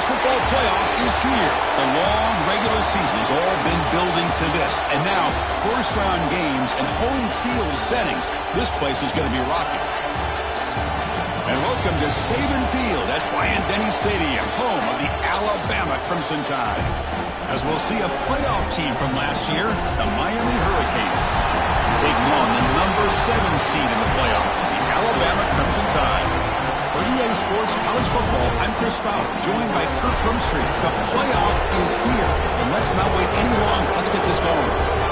football playoff is here. The long regular season has all been building to this. And now, first-round games and home field settings. This place is going to be rocking. And welcome to Saban Field at Bryant-Denny Stadium, home of the Alabama Crimson Tide. As we'll see a playoff team from last year, the Miami Hurricanes, taking on the number 7 seed in the playoff, the Alabama Crimson Tide. For EA Sports College Football, I'm Chris Fowler, joined by Kirk Brumstreet. The playoff is here, and let's not wait any longer. Let's get this going.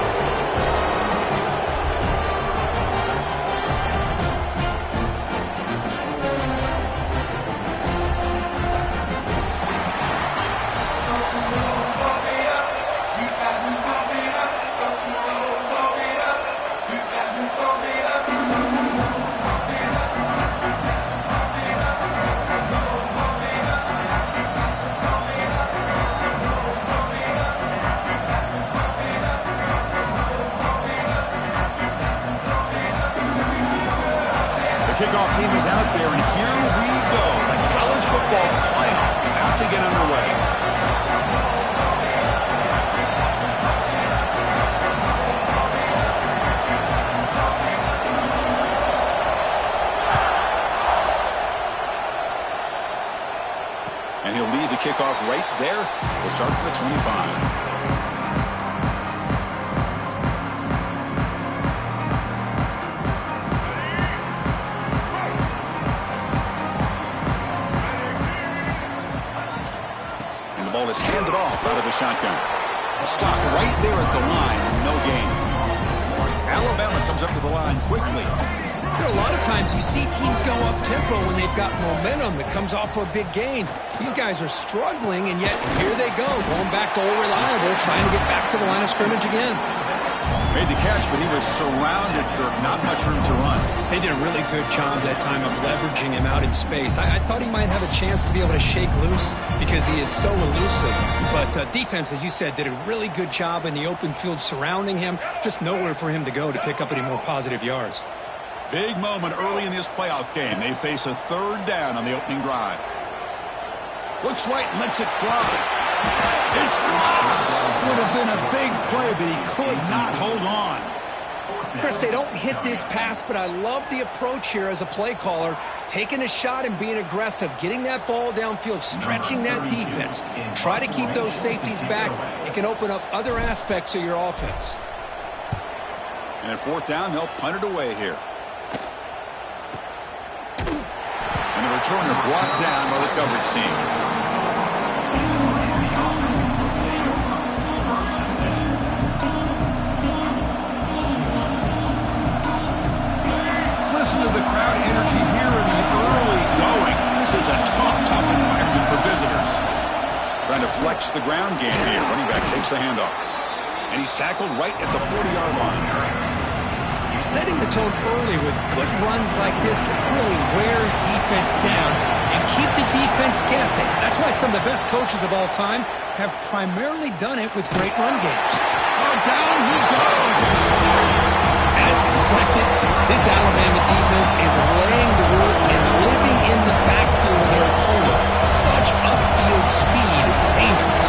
Kickoff team is out there, and here we go. The college football playoff about to get underway. And he'll lead the kickoff right there. We'll start with the 25. Ball is handed off out of the shotgun. Stop right there at the line. No gain. Alabama comes up to the line quickly. A lot of times you see teams go up-tempo when they've got momentum that comes off for a big gain. These guys are struggling, and yet here they go, going back to old reliable, trying to get back to the line of scrimmage again. Made the catch, but he was surrounded, Kirk. Not much room to run. They did a really good job that time of leveraging him out in space. I thought he might have a chance to be able to shake loose because he is so elusive. But defense, as you said, did a really good job in the open field surrounding him. Just nowhere for him to go to pick up any more positive yards. Big moment early in this playoff game. They face a third down on the opening drive. Looks right and lets it fly. It's drops. Would have been a big play, but he could not hold on. Chris, they don't hit this pass, but I love the approach here as a play caller. Taking a shot and being aggressive, getting that ball downfield, stretching that defense. Try to keep those safeties back. It can open up other aspects of your offense. And at fourth down, they'll punt it away here. And the returner brought down by the coverage team. Listen to the crowd energy here in the early going. This is a tough environment for visitors. Trying to flex the ground game here. Running back takes the handoff. And he's tackled right at the 40-yard line. Setting the tone early with good runs like this can really wear defense down and keep the defense guessing. That's why some of the best coaches of all time have primarily done it with great run games. Oh, down he goes. It's a sack. As expected, this Alabama defense is laying the wood and living in the backfield of their opponent. Such upfield speed, it's dangerous.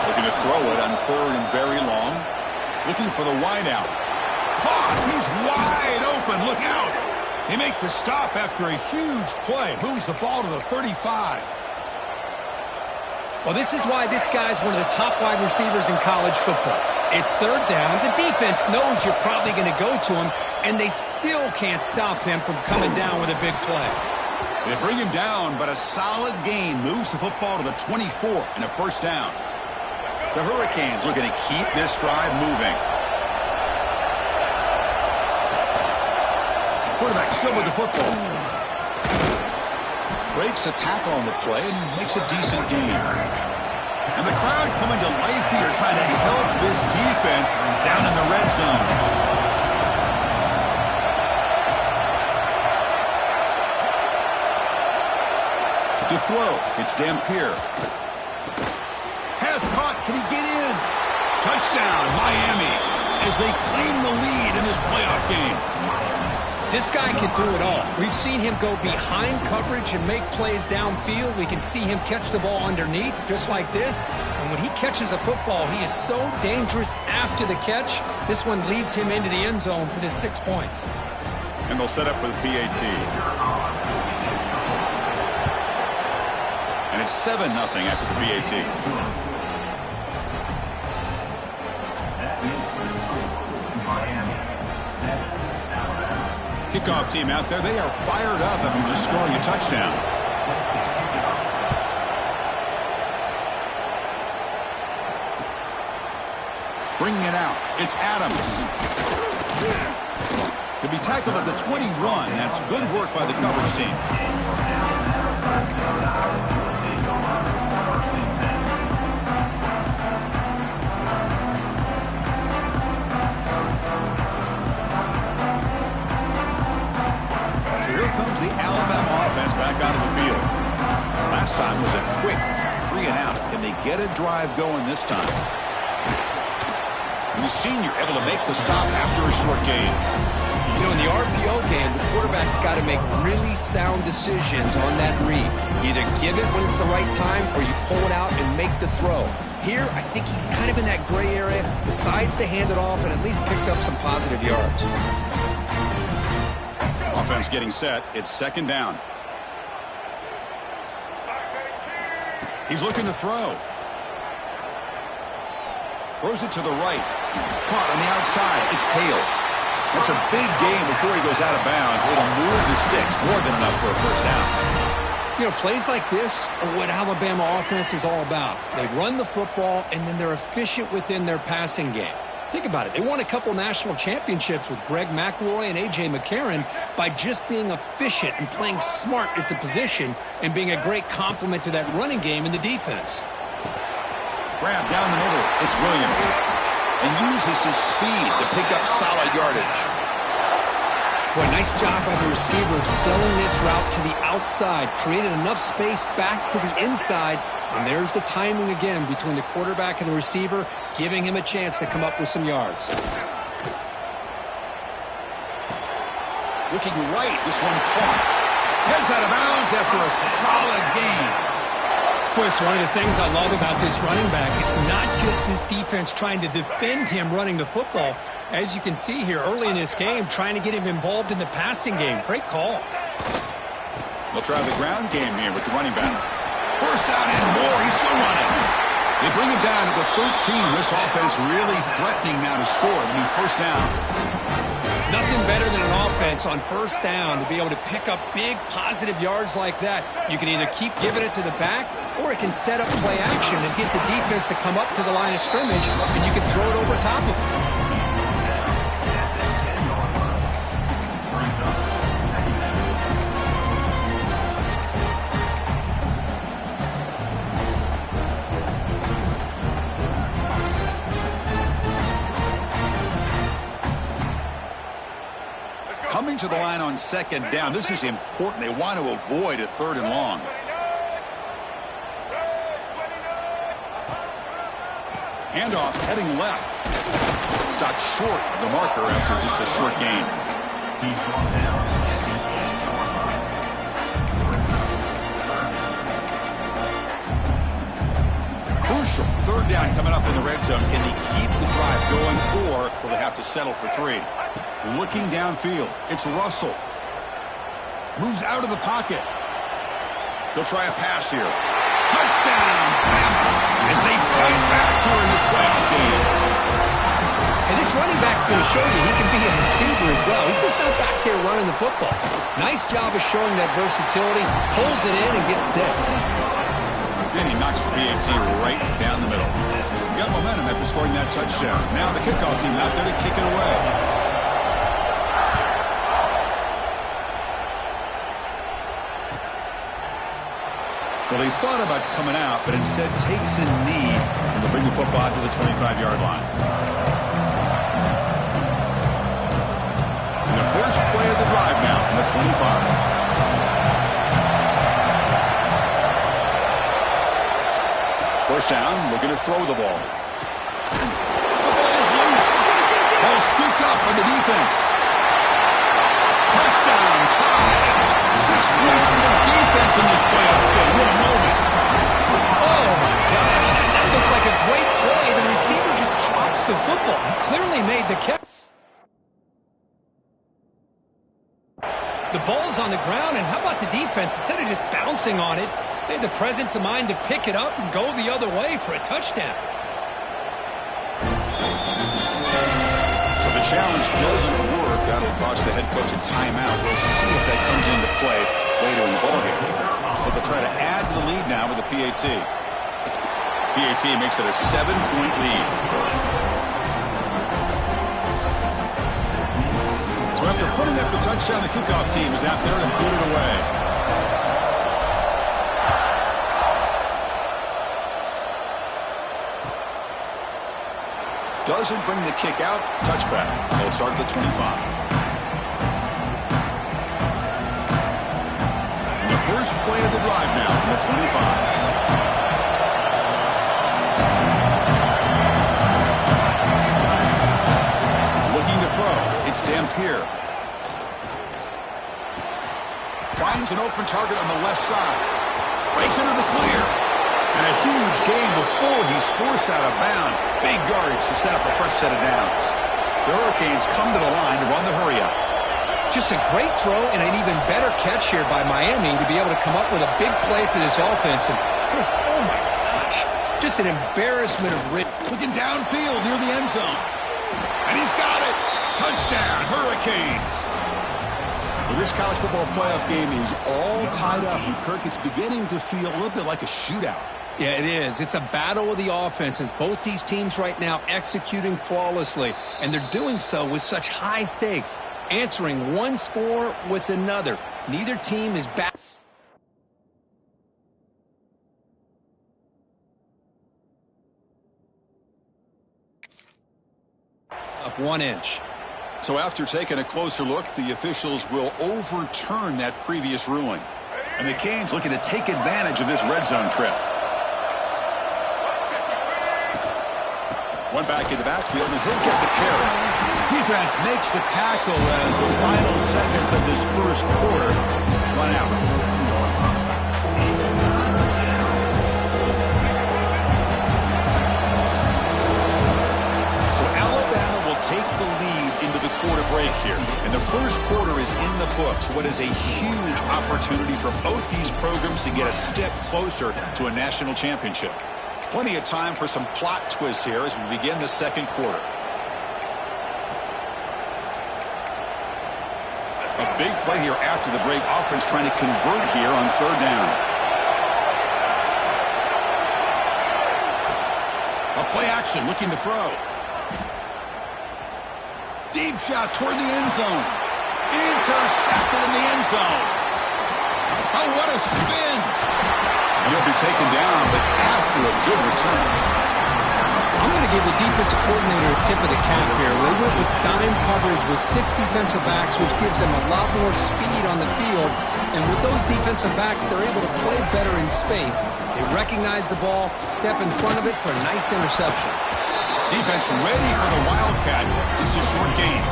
Looking to throw it on third and very long. Looking for the wideout. Caught! He's wide open. Look out! They make the stop after a huge play. Moves the ball to the 35. Well, this is why this guy's one of the top wide receivers in college football. It's third down. The defense knows you're probably going to go to him, and they still can't stop him from coming down with a big play. They bring him down, but a solid gain moves the football to the 24 and a first down. The Hurricanes looking to keep this drive moving. Quarterback still with the football. Breaks a tackle on the play and makes a decent gain. And the crowd coming to life here, trying to help this defense down in the red zone. To throw, it's Dampier. Has caught, can he get in? Touchdown, Miami, as they claim the lead in this playoff game. This guy can do it all. We've seen him go behind coverage and make plays downfield. We can see him catch the ball underneath, just like this. And when he catches a football, he is so dangerous after the catch. This one leads him into the end zone for the 6 points. And they'll set up for the PAT. And it's 7-0 after the PAT. Kickoff team out there. They are fired up after just scoring a touchdown. Bringing it out. It's Adams. To be tackled at the 21. That's good work by the coverage team. Comes the Alabama offense back out of the field. Last time was a quick 3 and out. Can they get a drive going this time? The senior able to make the stop after a short gain. You know, in the RPO game, the quarterback's got to make really sound decisions on that read. Either give it when it's the right time or you pull it out and make the throw. Here, I think he's kind of in that gray area, decides to hand it off and at least picked up some positive yards. Offense getting set. It's 2nd down. He's looking to throw. Throws it to the right. Caught on the outside. It's Hale. That's a big gain before he goes out of bounds. It'll move the sticks. More than enough for a 1st down. You know, plays like this are what Alabama offense is all about. They run the football, and then they're efficient within their passing game. Think about it. They won a couple national championships with Greg McElroy and A.J. McCarron by just being efficient and playing smart at the position and being a great complement to that running game in the defense. Grab down the middle. It's Williams. And uses his speed to pick up solid yardage. Boy, nice job by the receiver of selling this route to the outside. Created enough space back to the inside. And there's the timing again between the quarterback and the receiver, giving him a chance to come up with some yards. Looking right, this one caught. Heads out of bounds after a solid gain. Boy, it's one of the things I love about this running back. It's not just this defense trying to defend him running the football. As you can see here early in this game, trying to get him involved in the passing game. Great call. They'll try the ground game here with the running back. 1st down and more. He's still running. They bring him down to the 13. This offense really threatening now to score. It'll be 1st down. Nothing better than an offense on 1st down to be able to pick up big positive yards like that. You can either keep giving it to the back or it can set up play action and get the defense to come up to the line of scrimmage and you can throw it over top of them. Coming to the line on 2nd down. This is important. They want to avoid a 3rd and long. Handoff heading left. Stopped short of the marker after just a short gain. Crucial 3rd down coming up in the red zone. Can they keep the drive going or will they have to settle for 3? Looking downfield. It's Russell. Moves out of the pocket. They'll try a pass here. Touchdown! As they fight back here in this playoff game. And this running back's going to show you he can be a receiver as well. He's just not back there running the football. Nice job of showing that versatility. Pulls it in and gets 6. Then he knocks the PAT right down the middle. Got momentum after scoring that touchdown. Now the kickoff team out there to kick it away. Well, they thought about coming out, but instead takes a knee, and they'll bring the football to the 25-yard line. And the first play of the drive now from the 25. First down, looking to throw the ball. The ball is loose. Ball scooped up on the defense. splits for the defense in this playoff game. What a moment. Oh, my gosh. That looked like a great play. The receiver just drops the football. He clearly made the catch. The ball's on the ground, and how about the defense? Instead of just bouncing on it, they had the presence of mind to pick it up and go the other way for a touchdown. So the challenge doesn't work. That'll cost the head coach a timeout. We'll see if that comes into play later in the ballgame. But they'll try to add to the lead now with a PAT. PAT makes it a 7-point lead. So after putting up the touchdown, the kickoff team is out there and booted away. Doesn't bring the kick out. Touchback. They'll start at the 25. And the first play of the drive now from the 25. Looking to throw. It's Dampier. Finds an open target on the left side. Breaks into the clear. And a huge gain before he's forced out of bounds. Big yardage to set up a fresh set of downs. The Hurricanes come to the line to run the hurry-up. Just a great throw and an even better catch here by Miami to be able to come up with a big play for this offense. And just, oh my gosh, just an embarrassment of risk. Looking downfield near the end zone. And he's got it. Touchdown, Hurricanes. Well, this college football playoff game is all tied up. And Kirk, it's beginning to feel a little bit like a shootout. Yeah, it is. It's a battle of the offenses. Both these teams right now executing flawlessly, and they're doing so with such high stakes, answering one score with another. Neither team is back. Up 1 inch. So after taking a closer look, the officials will overturn that previous ruling. And the Canes looking to take advantage of this red zone trip. One back in the backfield, and he'll get the carry. Defense makes the tackle as the final seconds of this first quarter run out. So Alabama will take the lead into the quarter break here. And the first quarter is in the books. What is a huge opportunity for both these programs to get a step closer to a national championship. Plenty of time for some plot twists here as we begin the second quarter. A big play here after the break. Offense trying to convert here on third down. A play action looking to throw. Deep shot toward the end zone. Intercepted in the end zone. Oh, what a spin. He'll be taken down, but after a good return. I'm going to give the defensive coordinator a tip of the cap here. They went with dime coverage with 6 defensive backs, which gives them a lot more speed on the field. And with those defensive backs, they're able to play better in space. They recognize the ball, step in front of it for a nice interception. Defense ready for the Wildcat. It's a short gain.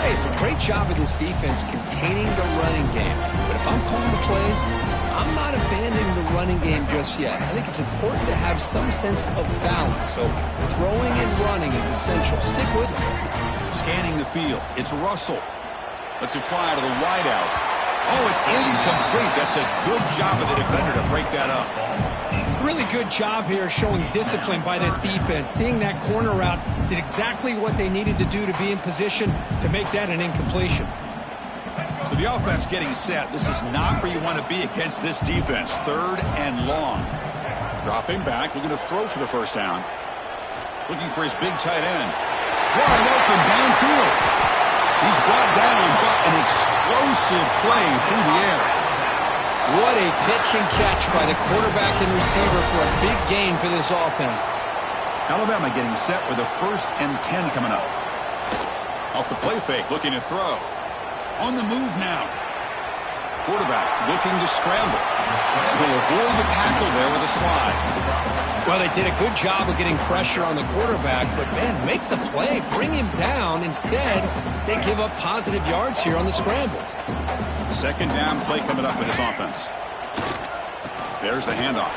Hey, it's a great job of this defense containing the running game. But if I'm calling the plays, I'm not abandoning the running game just yet. I think it's important to have some sense of balance. So throwing and running is essential. Stick with it. Scanning the field. It's Russell. Lets it fly out of the wideout. Oh, it's incomplete. That's a good job of the defender to break that up. Really good job here showing discipline by this defense. Seeing that corner route, did exactly what they needed to do to be in position to make that an incompletion. So the offense getting set. This is not where you want to be against this defense. Third and long. Dropping back, looking to throw for the first down. Looking for his big tight end. Wide open downfield. He's brought down, but an explosive play through the air. What a pitch and catch by the quarterback and receiver for a big gain for this offense. Alabama getting set with a 1st and 10 coming up. Off the play fake, looking to throw. On the move now. Quarterback looking to scramble. He'll avoid the tackle there with a slide. Well, they did a good job of getting pressure on the quarterback, but, man, make the play. Bring him down. Instead, they give up positive yards here on the scramble. Second down play coming up for this offense. There's the handoff.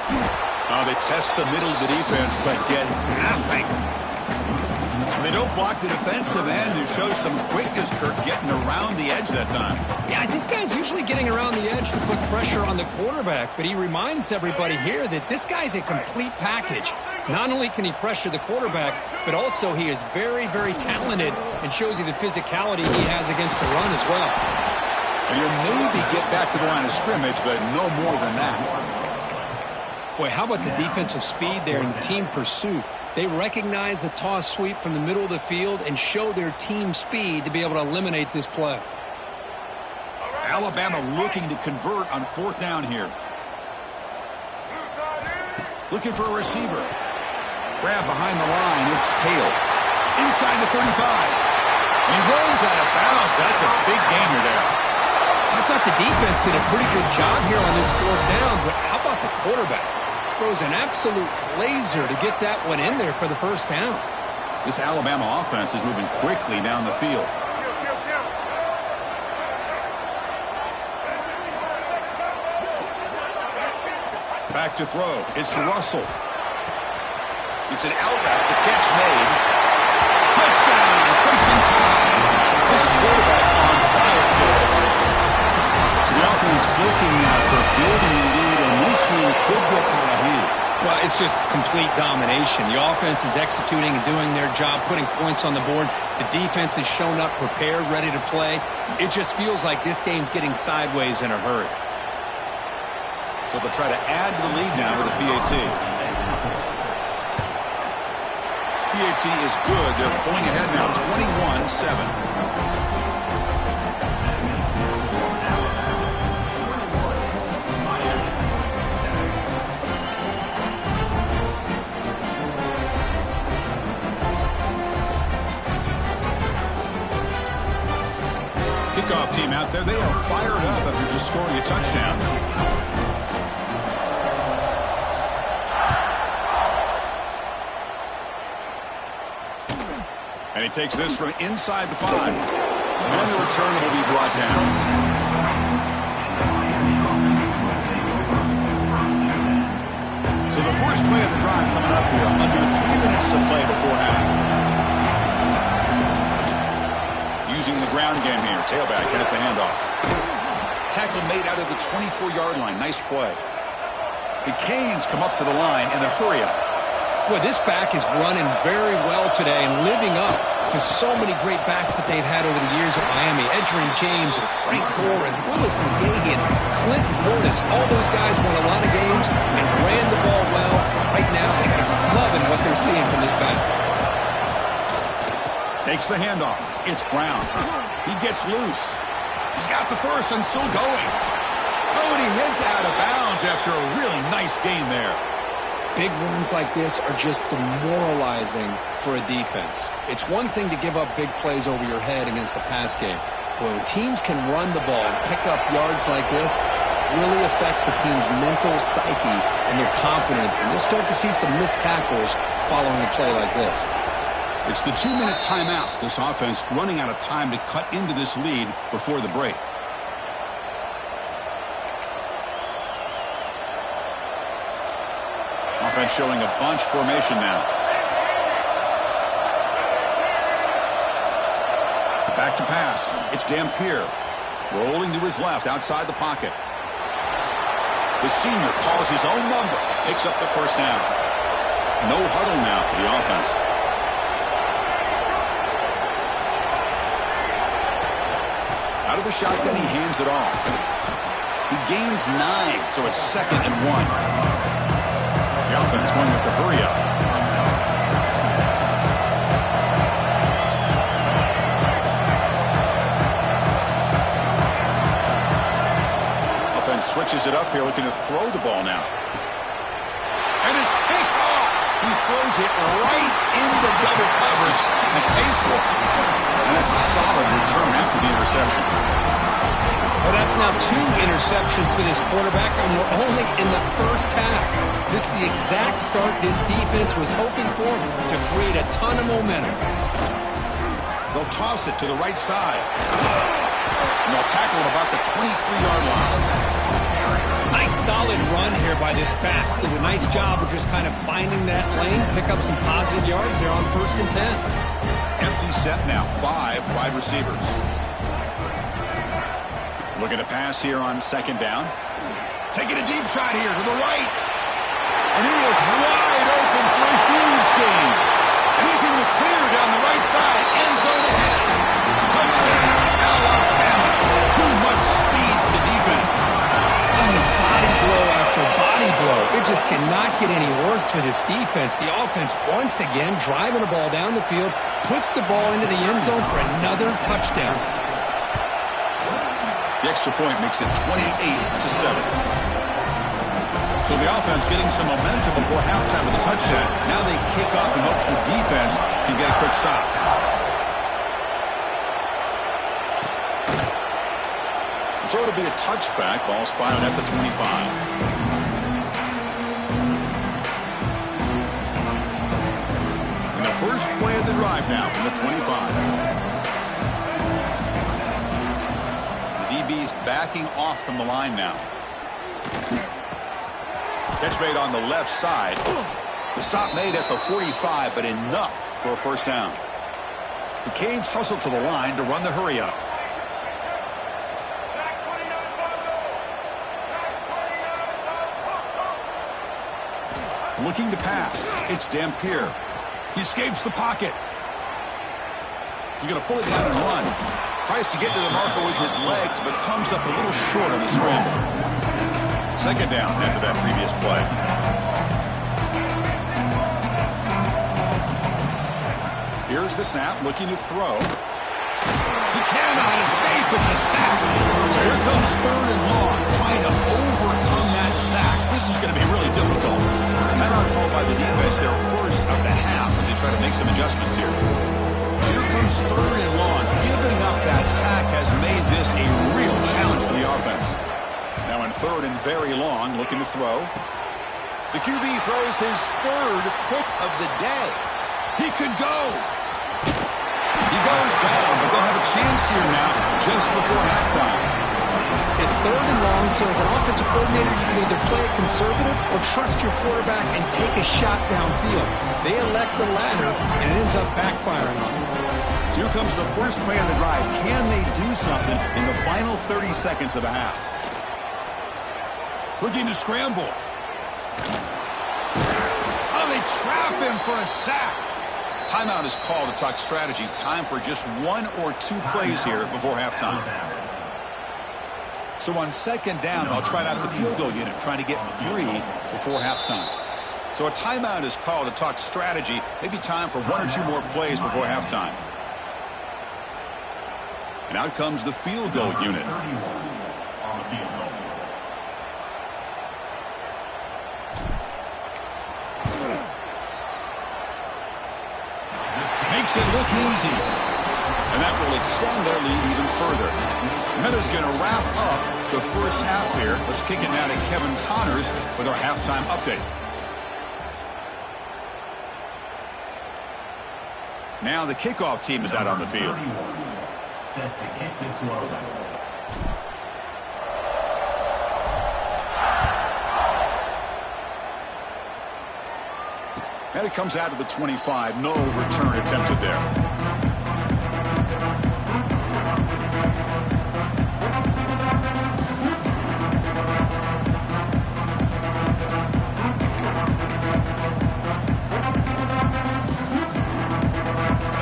They test the middle of the defense, but get nothing. They don't block the defensive end, who shows some quickness, Kirk, getting around the edge that time. Yeah, this guy's usually getting around the edge to put pressure on the quarterback, but he reminds everybody here that this guy's a complete package. Not only can he pressure the quarterback, but also he is very, very talented and shows you the physicality he has against the run as well. You'll maybe get back to the line of scrimmage, but no more than that. Boy, how about the defensive speed there in team pursuit? They recognize the toss sweep from the middle of the field and show their team speed to be able to eliminate this play. Alabama looking to convert on fourth down here. Looking for a receiver. Grab behind the line. It's Hale. Inside the 35. And he rolls out of bounds. That's a big gainer there. I thought the defense did a pretty good job here on this fourth down, but how about the quarterback? Throws an absolute laser to get that one in there for the first down. This Alabama offense is moving quickly down the field. Back to throw. It's Russell. It's an out route. The catch made. Touchdown. Crimson Tide. This quarterback on fire today. So the offense looking for building a lead, and this one could get out of hand. Well, it's just complete domination. The offense is executing and doing their job, putting points on the board. The defense has shown up, prepared, ready to play. It just feels like this game's getting sideways in a hurry. So they'll try to add to the lead now with a PAT. PAT is good. They're pulling ahead now 21-7. Kickoff team out there. They are fired up after just scoring a touchdown. And he takes this from inside the 5. And the return will be brought down. So the first play of the drive coming up here. Under 3 minutes to play before half. Using the ground game here. Tailback has the handoff. Tackle made out of the 24-yard line. Nice play. The Canes come up to the line in the hurry up. Boy, this back is running very well today and living up to so many great backs that they've had over the years at Miami. Edgerrin James and Frank Gore and Willis McGahee and Clinton Portis. All those guys won a lot of games and ran the ball well. Right now, they got to be loving what they're seeing from this back. Takes the handoff. It's Brown. He gets loose. He's got the first and still going. Oh, and he heads out of bounds after a really nice game there. Big runs like this are just demoralizing for a defense. It's one thing to give up big plays over your head against the pass game. When teams can run the ball and pick up yards like this, it really affects the team's mental psyche and their confidence. And you'll start to see some missed tackles following a play like this. It's the 2-minute timeout. This offense running out of time to cut into this lead before the break. Offense showing a bunch formation now. Back to pass. It's Dampier. Rolling to his left outside the pocket. The senior calls his own number. Picks up the first down. No huddle now for the offense. Out of the shotgun, he hands it off. He gains 9, so it's 2nd and 1. The offense going with the hurry up. Offense switches it up here, looking to throw the ball now. And it's picked off. He throws it right into double coverage and pays for it. And that's a solid return after the interception. Well, that's That's now 2 interceptions for this quarterback, and we're only in the first half. This is the exact start this defense was hoping for to create a ton of momentum. They'll toss it to the right side. And they'll tackle it about the 23-yard line. Nice solid run here by this back. Did a nice job of just kind of finding that lane, pick up some positive yards there on 1st and 10. Empty set now, 5 wide receivers. Looking to pass here on 2nd down. Taking a deep shot here to the right. And he is wide open for a huge gain. And he's in the clear down the right side. End zone ahead. Touchdown, Alabama. Too much speed for the defense. I mean, body blow after body blow. It just cannot get any worse for this defense. The offense, once again, driving the ball down the field, puts the ball into the end zone for another touchdown. The extra point makes it 28-7. So the offense getting some momentum before halftime with a touchdown. Now they kick off and hopes the defense can get a quick stop. So it'll be a touchback. Ball spotted at the 25. And the first play of the drive now from the 25. DB's backing off from the line now. Catch made on the left side. The stop made at the 45, but enough for a 1st down. The Canes hustle to the line to run the hurry up. Looking to pass. It's Dampier. He escapes the pocket. He's going to pull it down and run. Tries to get to the marker with his legs, but comes up a little short on the scramble. 2nd down after that previous play. Here's the snap, looking to throw. He cannot escape. It's a sack. So here comes 3rd and long, trying to overcome that sack. This is going to be really difficult. Timeout called by the defense, their first of the half, as they try to make some adjustments here. So here comes 3rd and long. Giving up that sack has made this a real challenge for the offense. Now in 3rd and very long, looking to throw. The QB throws his 3rd pick of the day. He could go. He goes down, but they'll have a chance here now just before halftime. It's 3rd and long, so as an offensive coordinator, you can either play it conservative or trust your quarterback and take a shot downfield. They elect the latter, and it ends up backfiring on them. So here comes the first play on the drive. Can they do something in the final 30 seconds of the half? Looking to scramble. Oh, they trap him for a sack. Timeout is called to talk strategy. Time for just 1 or 2 plays here before halftime. So on 2nd down, they'll try out the field goal unit, trying to get 3 before halftime. So a timeout is called to talk strategy. Maybe time for 1 or 2 more plays before halftime. And out comes the field goal unit. Makes it look easy. And that will extend their lead even further. And that is going to wrap up the first half here. Let's kick it now to Kevin Connors with our halftime update. Now the kickoff team is out on the field. Set to kick this one. And it comes out of the 25. No return attempted there.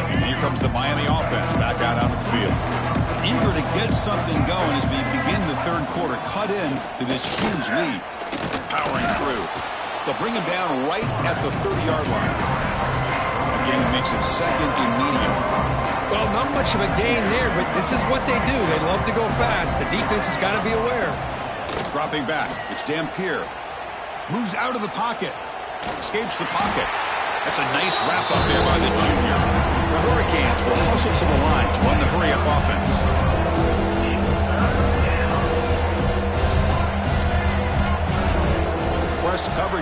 And here comes the Miami offense back out onto the field. Eager to get something going as we begin the 3rd quarter. Cut in to this huge lead. Powering through. They'll bring him down right at the 30-yard line. Again, makes it 2nd and medium. Well, not much of a gain there, but this is what they do. They love to go fast. The defense has got to be aware. Dropping back. It's Dampier. Moves out of the pocket. Escapes the pocket. That's a nice wrap up there by the junior. The Hurricanes will hustle to the line to run the hurry-up offense.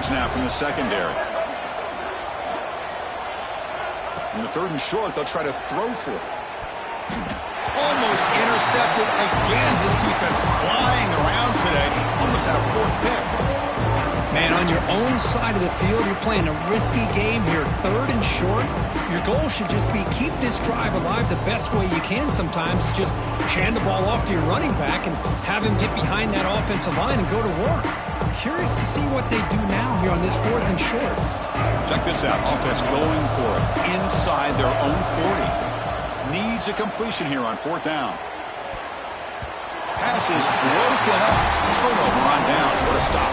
change now from the secondary. In the 3rd and short, they'll try to throw for it. Almost intercepted again. This defense flying around today. Almost had a 4th pick. Man, on your own side of the field, you're playing a risky game here. 3rd and short. Your goal should just be keep this drive alive the best way you can sometimes. Just hand the ball off to your running back and have him get behind that offensive line and go to work. Curious to see what they do now here on this 4th and short. Check this out. Offense going for it inside their own 40. Needs a completion here on 4th down. Pass is broken up. Turnover on downs. What a stop.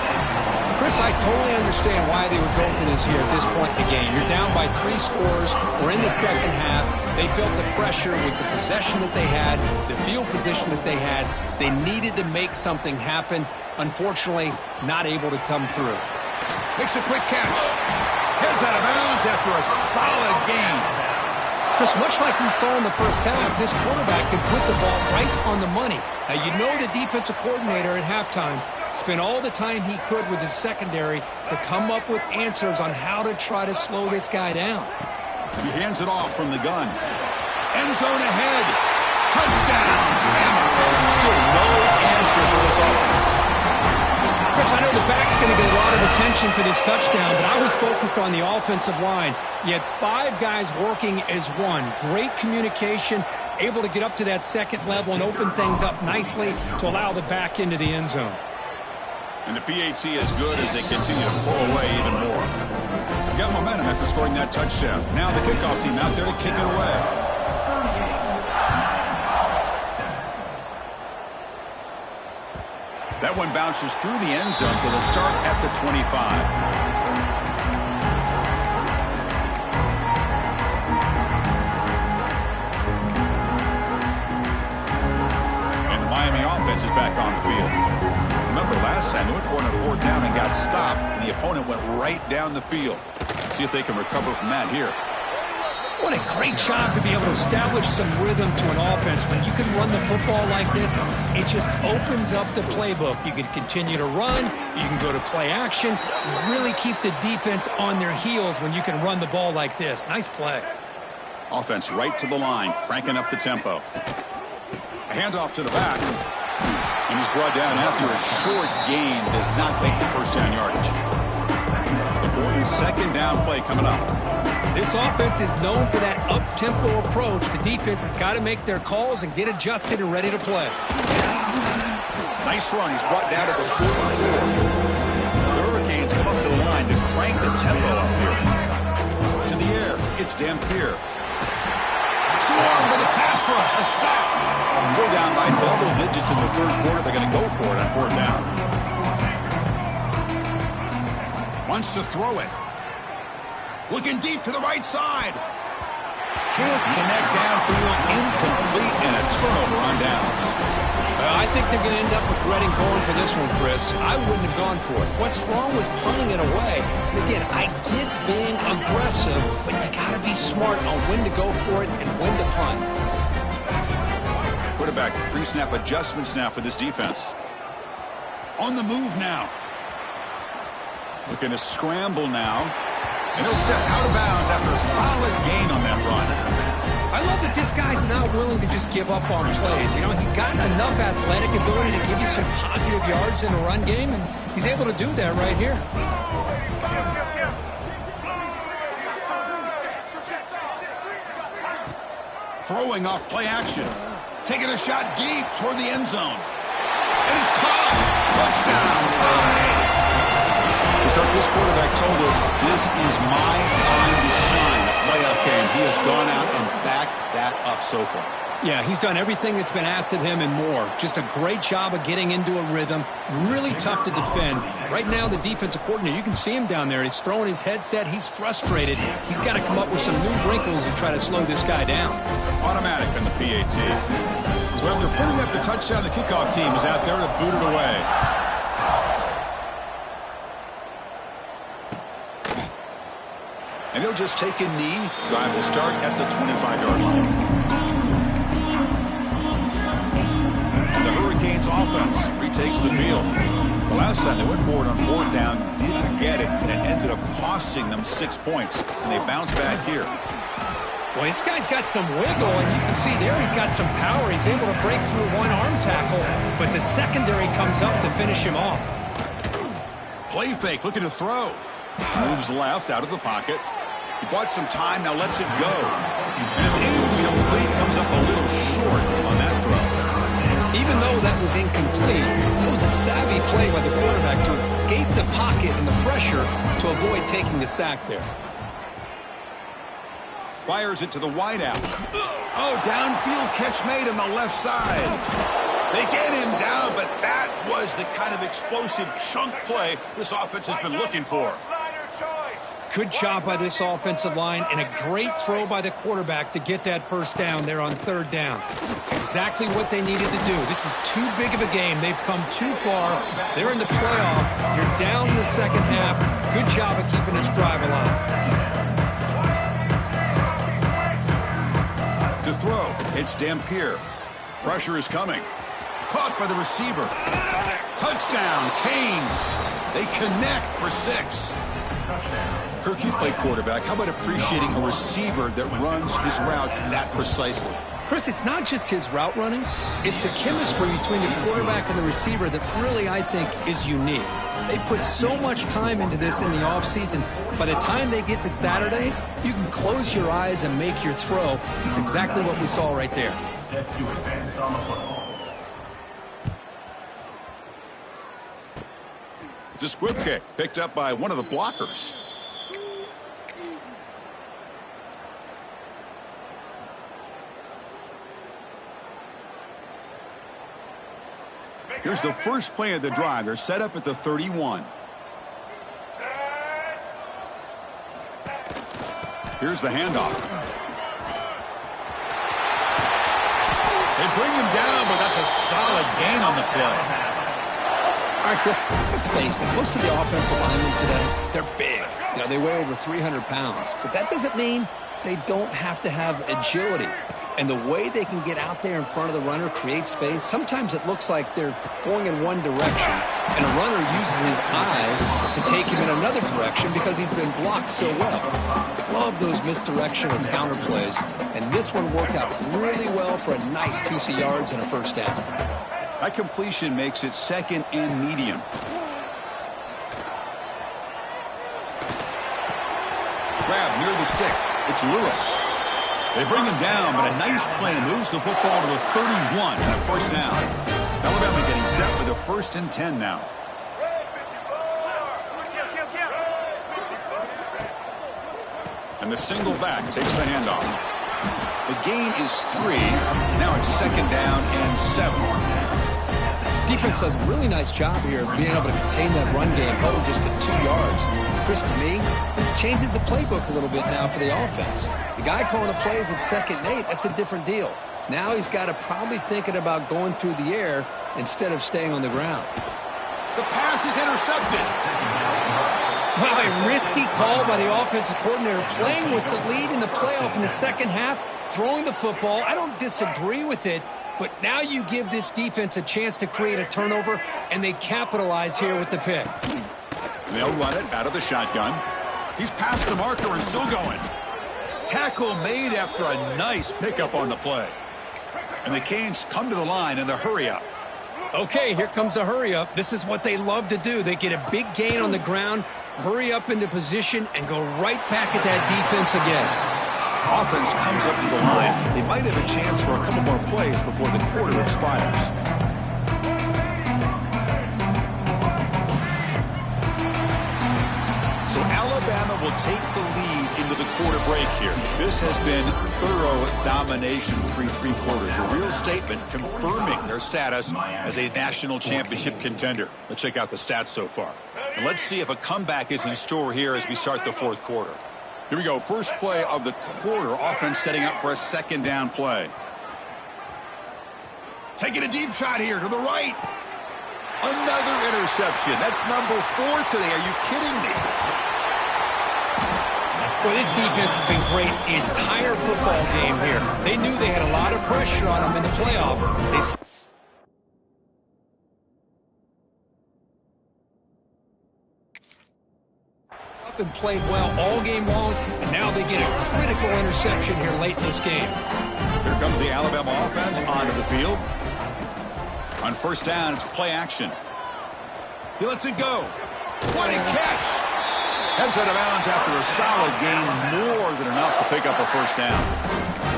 Chris, I totally understand why they would go for this here at this point in the game. You're down by 3 scores. We're in the second half. They felt the pressure with the possession that they had, the field position that they had. They needed to make something happen. Unfortunately, not able to come through. Makes a quick catch. Heads out of bounds after a solid gain. Chris, much like we saw in the first half, this quarterback can put the ball right on the money. Now, you know the defensive coordinator at halftime spent all the time he could with his secondary to come up with answers on how to try to slow this guy down. He hands it off from the gun. End zone ahead. Touchdown. And still no answer for this offense. Chris, I know the back's going to get a lot of attention for this touchdown, but I was focused on the offensive line. You had 5 guys working as one. Great communication, able to get up to that second level and open things up nicely to allow the back into the end zone. And the PAT is good as they continue to pull away even more. Got momentum after scoring that touchdown. Now the kickoff team out there to kick it away. That one bounces through the end zone, so they'll start at the 25. Miami offense is back on the field. Remember last time they went for it on 4th down and got stopped, and the opponent went right down the field. See if they can recover from that here. What a great job to be able to establish some rhythm to an offense. When you can run the football like this, it just opens up the playbook. You can continue to run, you can go to play action, you really keep the defense on their heels when you can run the ball like this. Nice play. Offense right to the line, cranking up the tempo. A handoff to the back, and he's brought down after a short gain. Does not make the 1st down yardage. Important 2nd down play coming up. This offense is known for that up-tempo approach. The defense has got to make their calls and get adjusted and ready to play. Nice run. He's brought down to the 44. The Hurricanes come up to the line to crank the tempo up here. To the air, it's Dampier. Swarmed with a pass rush, a sack. Go down by double digits in the 3rd quarter. They're going to go for it on 4th down. Wants to throw it. Looking deep to the right side. Can't connect downfield. Incomplete, and a turnover on downs. I think they're going to end up regretting going for this one, Chris. I wouldn't have gone for it. What's wrong with punting it away? And again, I get being aggressive, but you got to be smart on when to go for it and when to punt. Quarterback pre-snap adjustments now for this defense. On the move now. Looking to scramble now. And he'll step out of bounds after a solid gain on that run. I love that this guy's not willing to just give up on plays. You know, he's got enough athletic ability to give you some positive yards in a run game, and he's able to do that right here. Throwing off play action. Taking a shot deep toward the end zone. And it's caught. Touchdown. Tied. This quarterback told us this is my time to shine. A playoff game. He has gone out and backed that up so far. Yeah, he's done everything that's been asked of him and more. Just a great job of getting into a rhythm. Really tough to defend. Right now, the defensive coordinator, you can see him down there. He's throwing his headset. He's frustrated. He's got to come up with some new wrinkles to try to slow this guy down. Automatic on the PAT. So after putting up the touchdown, the kickoff team is out there to boot it away. And he'll just take a knee. Drive will start at the 25-yard line. And the Hurricanes offense retakes the field. The last time they went forward on fourth down, didn't get it, and it ended up costing them 6 points. And they bounced back here. Well, this guy's got some wiggle, and you can see there he's got some power. He's able to break through one arm tackle, but the secondary comes up to finish him off. Play fake, looking to throw. Moves left, out of the pocket. He bought some time, now lets it go. And it's incomplete, comes up a little short on that throw. Even though that was incomplete, it was a savvy play by the quarterback to escape the pocket and the pressure to avoid taking the sack there. Fires it to the wideout. Oh, downfield catch made on the left side. They get him down, but that was the kind of explosive chunk play this offense has been looking for. Good job by this offensive line and a great throw by the quarterback to get that first down there on third down. It's exactly what they needed to do. This is too big of a game. They've come too far. They're in the playoff. You're down in the second half. Good job of keeping this drive alive. To throw, it's Dampier. Pressure is coming. Caught by the receiver. Touchdown, Canes. They connect for 6. Kirk, you play quarterback. How about appreciating a receiver that runs his routes that precisely? Chris, it's not just his route running. It's the chemistry between the quarterback and the receiver that really, I think, is unique. They put so much time into this in the offseason. By the time they get to Saturdays, you can close your eyes and make your throw. It's exactly what we saw right there. It's a squib kick picked up by one of the blockers. Here's the first play of the drive. They're set up at the 31. Here's the handoff. They bring him down, but that's a solid gain on the play. All right, Chris, let's face it. Most of the offensive linemen today, they're big. You know, they weigh over 300 pounds. But that doesn't mean they don't have to have agility. And the way they can get out there in front of the runner, create space, sometimes it looks like they're going in one direction, and a runner uses his eyes to take him in another direction because he's been blocked so well. Love those misdirection and counter plays, and this one worked out really well for a nice piece of yards and a first down. That completion makes it second and medium. Grab near the sticks. It's Lewis. They bring him down, but a nice play moves the football to the 31 and a first down. Alabama getting set for the 1st and 10 now. And the single back takes the handoff. The gain is 3. Now it's 2nd down and 7. Defense does a really nice job here of being able to contain that run game, held just at 2 yards. Chris, to me, this changes the playbook a little bit now for the offense. The guy calling the plays at 2nd and 8, that's a different deal. Now he's got to probably thinking about going through the air instead of staying on the ground. The pass is intercepted. Wow, a risky call by the offensive coordinator, playing with the lead in the playoff in the second half, throwing the football. I don't disagree with it, but now you give this defense a chance to create a turnover, and they capitalize here with the pick. They'll run it out of the shotgun. He's past the marker and still going. Tackle made after a nice pickup on the play. And the Canes come to the line in the hurry-up. Okay, here comes the hurry-up. This is what they love to do. They get a big gain on the ground, hurry up into position, and go right back at that defense again. Offense comes up to the line. They might have a chance for a couple more plays before the quarter expires. So Alabama will take the lead into the quarter break here. This has been thorough domination through 3 quarters. A real statement confirming their status as a national championship contender. Let's check out the stats so far. And let's see if a comeback is in store here as we start the 4th quarter. Here we go. First play of the quarter. Offense setting up for a 2nd down play. Taking a deep shot here to the right. Another interception. That's number 4 today. Are you kidding me? Well, this defense has been great the entire football game here. They knew they had a lot of pressure on them in the playoff. and played well all game long, and now they get a critical interception here late in this game. Here comes the Alabama offense onto the field. On first down, it's play action. He lets it go. What a catch! Heads out of bounds after a solid gain, more than enough to pick up a first down.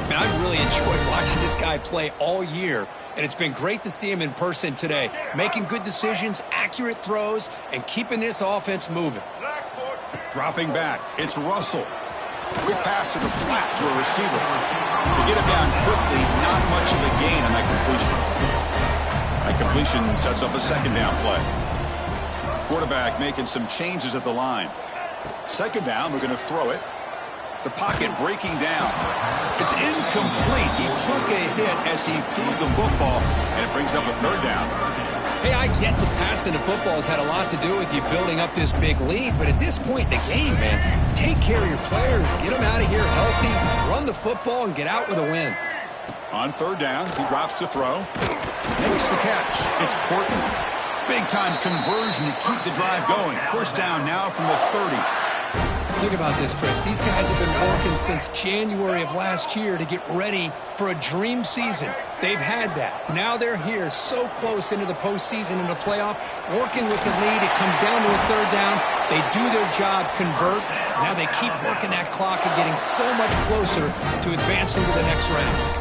Man, I've really enjoyed watching this guy play all year, and it's been great to see him in person today, making good decisions, accurate throws, and keeping this offense moving. Dropping back, it's Russell. Quick pass to the flat to a receiver. To get him down quickly, not much of a gain on that completion. That completion sets up a second down play. Quarterback making some changes at the line. Second down, we're going to throw it. The pocket breaking down. It's incomplete. He took a hit as he threw the football, and it brings up a third down. Hey, I get the passing of football has had a lot to do with you building up this big lead, but at this point in the game, man, take care of your players. Get them out of here healthy, run the football, and get out with a win. On third down, he drops to throw. Makes the catch. It's Portland. Big-time conversion to keep the drive going. First down now from the 30. Think about this, Chris. These guys have been working since January of last year to get ready for a dream season. They've had that. Now they're here so close into the postseason and the playoff, working with the lead. It comes down to a third down. They do their job, convert. Now they keep working that clock and getting so much closer to advancing to the next round.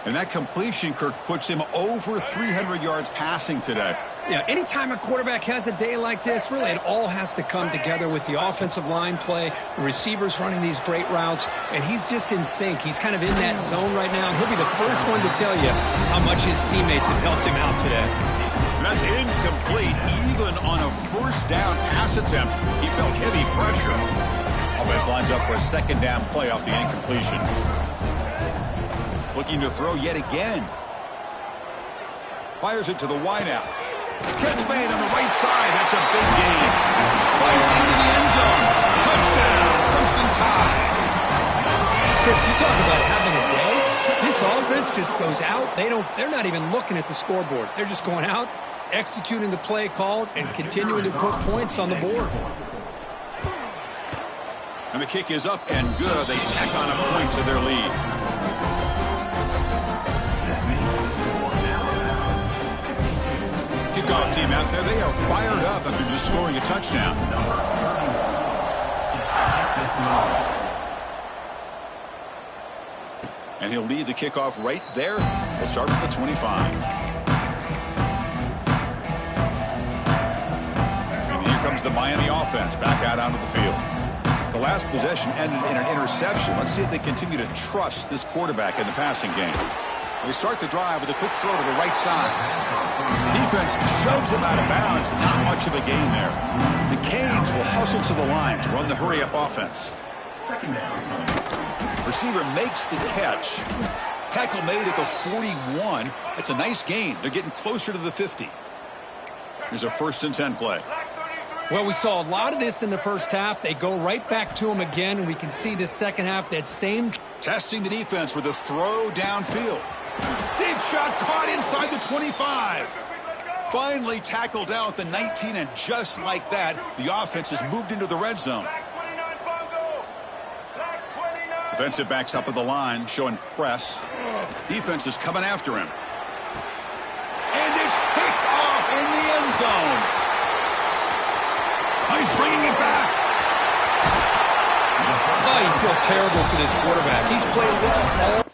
And that completion, Kirk, puts him over 300 yards passing today. Yeah, anytime a quarterback has a day like this, really it all has to come together with the offensive line play, the receivers running these great routes, and he's just in sync. He's kind of in that zone right now, and he'll be the first one to tell you how much his teammates have helped him out today. That's incomplete. Even on a first down pass attempt, he felt heavy pressure. Offense lines up for a second down play off the incompletion. Looking to throw yet again. Fires it to the wideout. Catch made on the right side. That's a big gain. Fights into the end zone. Touchdown. Crimson Tide. Chris, you talk about having a day. This offense just goes out. They're not even looking at the scoreboard. They're just going out, executing the play called, and continuing to put points on the board. And the kick is up and good. They tack on a point to their lead. Kickoff team out there. They are fired up after just scoring a touchdown. And he'll lead the kickoff right there. He'll start at the 25. And here comes the Miami offense back out onto the field. The last possession ended in an interception. Let's see if they continue to trust this quarterback in the passing game. They start the drive with a quick throw to the right side. Defense shoves him out of bounds. Not much of a gain there. The Canes will hustle to the line to run the hurry-up offense. Receiver makes the catch. Tackle made at the 41. It's a nice gain. They're getting closer to the 50. Here's a 1st and 10 play. Well, we saw a lot of this in the first half. They go right back to him again, and we can see this second half, that same. Testing the defense with a throw downfield. Deep shot caught inside the 25. Finally tackled down at the 19, and just like that, the offense has moved into the red zone. Defensive backs up at the line, showing press. Defense is coming after him. And it's picked off in the end zone. Oh, he's bringing it back. Oh, you feel terrible for this quarterback. He's played well all.